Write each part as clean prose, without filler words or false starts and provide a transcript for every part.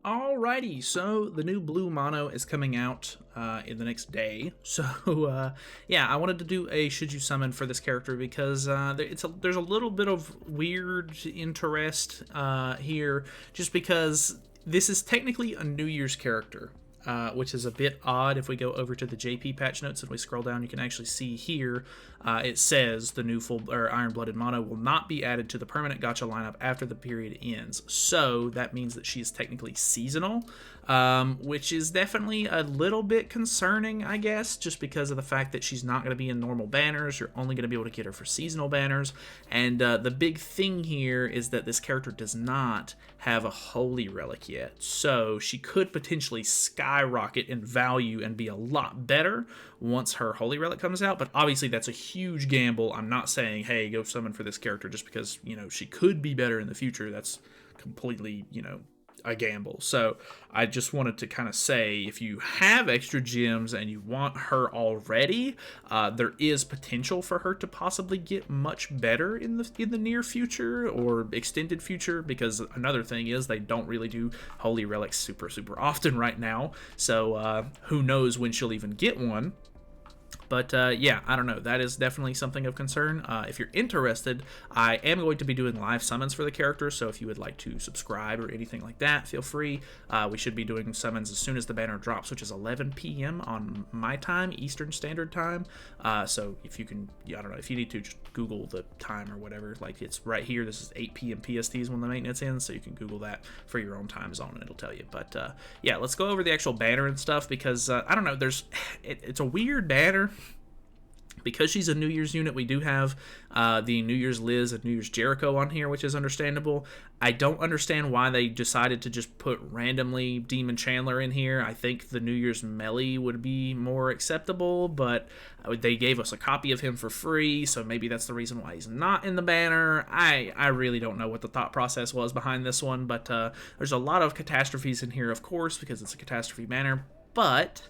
Alrighty, so the new blue mono is coming out in the next day. So yeah, I wanted to do a should you summon for this character because there's a little bit of weird interest here, just because this is technically a New Year's character. Which is a bit odd. If we go over to the JP patch notes and we scroll down, you can actually see here it says the new full or Iron Blooded mono will not be added to the permanent gacha lineup after the period ends. So that means that she is technically seasonal, which is definitely a little bit concerning, I guess, just because of the fact that she's not going to be in normal banners. You're only going to be able to get her for seasonal banners. And the big thing here is that this character does not have a holy relic yet. So she could potentially skyrocket in value and be a lot better once her holy relic comes out, but obviously that's a huge gamble. I'm not saying, hey, go summon for this character just because, she could be better in the future. That's completely, a gamble. So I just wanted to kind of say, if you have extra gems and you want her already, there is potential for her to possibly get much better in the near future or extended future, because another thing is they don't really do holy relics super often right now. So who knows when she'll even get one. But yeah, I don't know. That is definitely something of concern. If you're interested, I am going to be doing live summons for the character, so if you would like to subscribe or anything like that, feel free. We should be doing summons as soon as the banner drops, which is 11 p.m. on my time, Eastern Standard Time. So if you can, I don't know, if you need to, just Google the time or whatever. Like, it's right here. This is 8 p.m. PST is when the maintenance ends, so you can Google that for your own time zone, and it'll tell you. But yeah, let's go over the actual banner and stuff, because I don't know, it's a weird banner. Because she's a New Year's unit, we do have the New Year's Liz and New Year's Jericho on here, which is understandable. I don't understand why they decided to just put randomly Demon Chandler in here. I think the New Year's Melly would be more acceptable, but they gave us a copy of him for free, so maybe that's the reason why he's not in the banner. I really don't know what the thought process was behind this one, but there's a lot of catastrophes in here, of course, because it's a catastrophe banner, but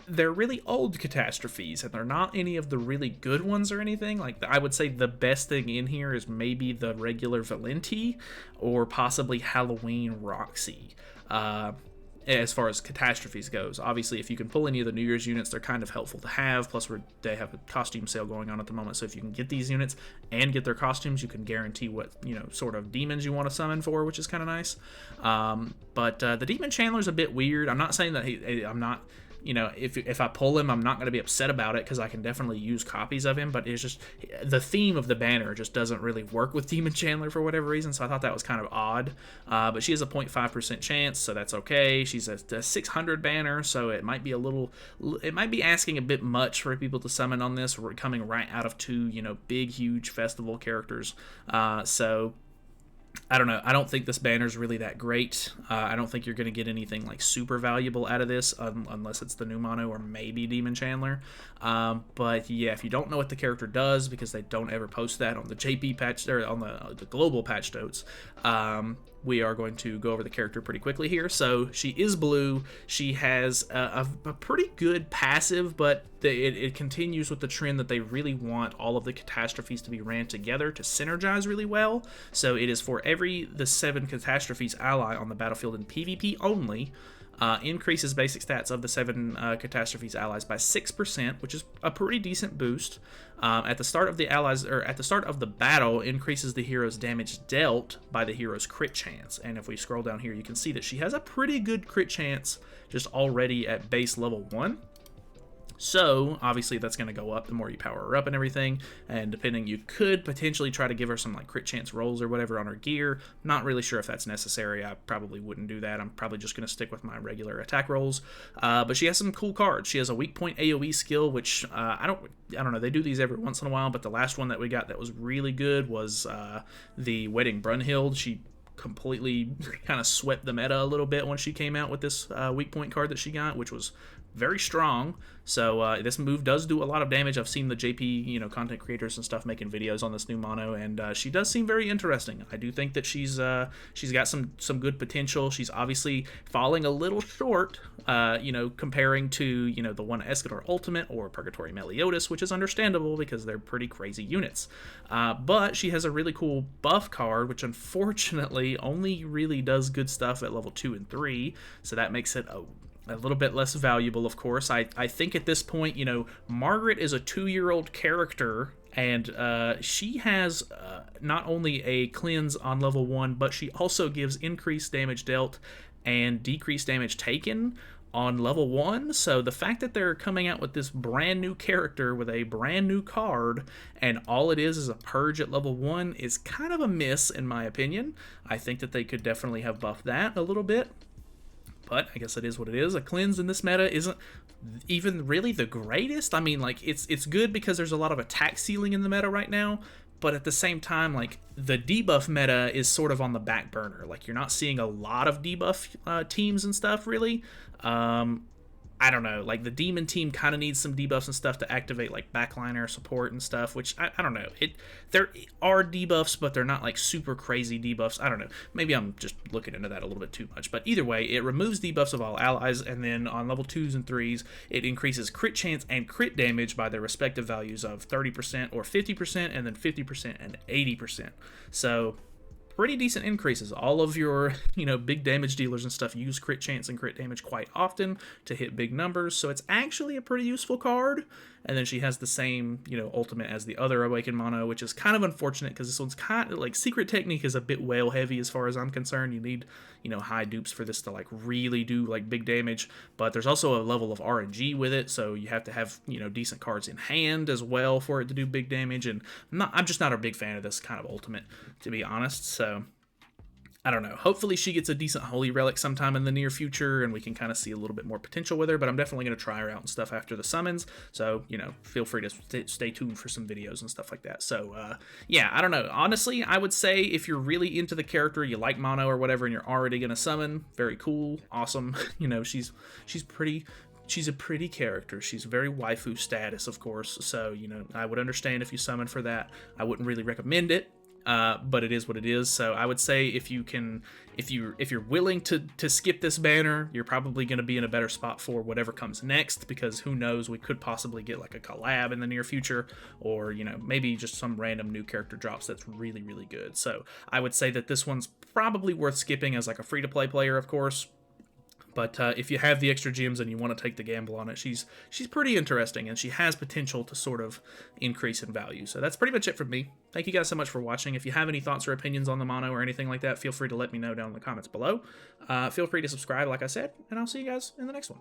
they're really old catastrophes, and they're not any of the really good ones or anything. Like, I would say the best thing in here is maybe the regular Valenti or possibly Halloween Roxy. As far as catastrophes goes, obviously, if you can pull any of the New Year's units, they're kind of helpful to have. Plus, they have a costume sale going on at the moment, so if you can get these units and get their costumes, you can guarantee what sort of demons you want to summon for, which is kind of nice. But the Demon Chandler's a bit weird. I'm not saying that I'm not. If I pull him, I'm not going to be upset about it, because I can definitely use copies of him, but it's just the theme of the banner just doesn't really work with Demon Chandler for whatever reason, so I thought that was kind of odd. But she has a 0.5% chance, so that's okay. She's a 600 banner, so it might be asking a bit much for people to summon on this. We're coming right out of two, big, huge festival characters. So I don't know. I don't think this banner is really that great. I don't think you're going to get anything like super valuable out of this, unless it's the new mono or maybe Demon Chandler. But yeah, if you don't know what the character does, because they don't ever post that on the JP patch or on the global patch notes, we are going to go over the character pretty quickly here. So she is blue. She has a pretty good passive, but it continues with the trend that they really want all of the catastrophes to be ran together to synergize really well. So it is for the 7 catastrophes ally on the battlefield in PvP only. Increases basic stats of the 7 catastrophes allies by 6%, which is a pretty decent boost. At the start of the battle, increases the hero's damage dealt by the hero's crit chance. And if we scroll down here, you can see that she has a pretty good crit chance just already at base level 1. So obviously that's going to go up the more you power her up and everything, and depending, you could potentially try to give her some like crit chance rolls or whatever on her gear. Not really sure if that's necessary. I probably wouldn't do that. I'm probably just going to stick with my regular attack rolls. But she has some cool cards. She has a weak point AoE skill, which I don't know, they do these every once in a while, but the last one that we got that was really good was the Wedding Brunhild. She completely kind of swept the meta a little bit when she came out with this weak point card that she got, which was very strong. So this move does do a lot of damage. I've seen the JP, content creators and stuff making videos on this new mono, and she does seem very interesting. I do think that she's got some good potential. She's obviously falling a little short, comparing to the one Escador Ultimate or Purgatory Meliodas, which is understandable because they're pretty crazy units. But she has a really cool buff card, which unfortunately only really does good stuff at level 2 and 3, so that makes it a little bit less valuable, of course. I think at this point, Margaret is a 2-year-old character, and she has not only a cleanse on level 1, but she also gives increased damage dealt and decreased damage taken on level 1. So the fact that they're coming out with this brand new character with a brand new card, and all it is a purge at level 1, is kind of a miss in my opinion. I think that they could definitely have buffed that a little bit. But I guess it is what it is. A cleanse in this meta isn't even really the greatest. I mean, like, it's good because there's a lot of attack ceiling in the meta right now, but at the same time, like, the debuff meta is sort of on the back burner. Like, you're not seeing a lot of debuff teams and stuff, really. I don't know, like the demon team kind of needs some debuffs and stuff to activate like backliner support and stuff, which I don't know. There are debuffs, but they're not like super crazy debuffs. I don't know. Maybe I'm just looking into that a little bit too much. But either way, it removes debuffs of all allies, and then on level 2s and 3s, it increases crit chance and crit damage by their respective values of 30% or 50%, and then 50% and 80%. So pretty decent increases. All of your, big damage dealers and stuff use crit chance and crit damage quite often to hit big numbers, so it's actually a pretty useful card. And then she has the same, ultimate as the other Awakened mono, which is kind of unfortunate because this one's kind of like Secret Technique is a bit whale heavy as far as I'm concerned. You need, high dupes for this to like really do like big damage, but there's also a level of RNG with it, so you have to have, decent cards in hand as well for it to do big damage. And I'm just not a big fan of this kind of ultimate, to be honest. So I don't know. Hopefully she gets a decent Holy Relic sometime in the near future, and we can kind of see a little bit more potential with her, but I'm definitely going to try her out and stuff after the summons, so, feel free to stay tuned for some videos and stuff like that. So, yeah, I don't know. Honestly, I would say if you're really into the character, you like mono or whatever, and you're already going to summon, very cool, awesome. She's a pretty character. She's very waifu status, of course, so, I would understand if you summon for that. I wouldn't really recommend it. But it is what it is. So I would say if you're willing to skip this banner, you're probably going to be in a better spot for whatever comes next, because who knows, we could possibly get like a collab in the near future, or maybe just some random new character drops that's really, really good. So I would say that this one's probably worth skipping as like a free-to-play player, of course. But if you have the extra gems and you want to take the gamble on it, she's pretty interesting, and she has potential to sort of increase in value. So that's pretty much it from me. Thank you guys so much for watching. If you have any thoughts or opinions on the mono or anything like that, feel free to let me know down in the comments below. Feel free to subscribe, like I said, and I'll see you guys in the next one.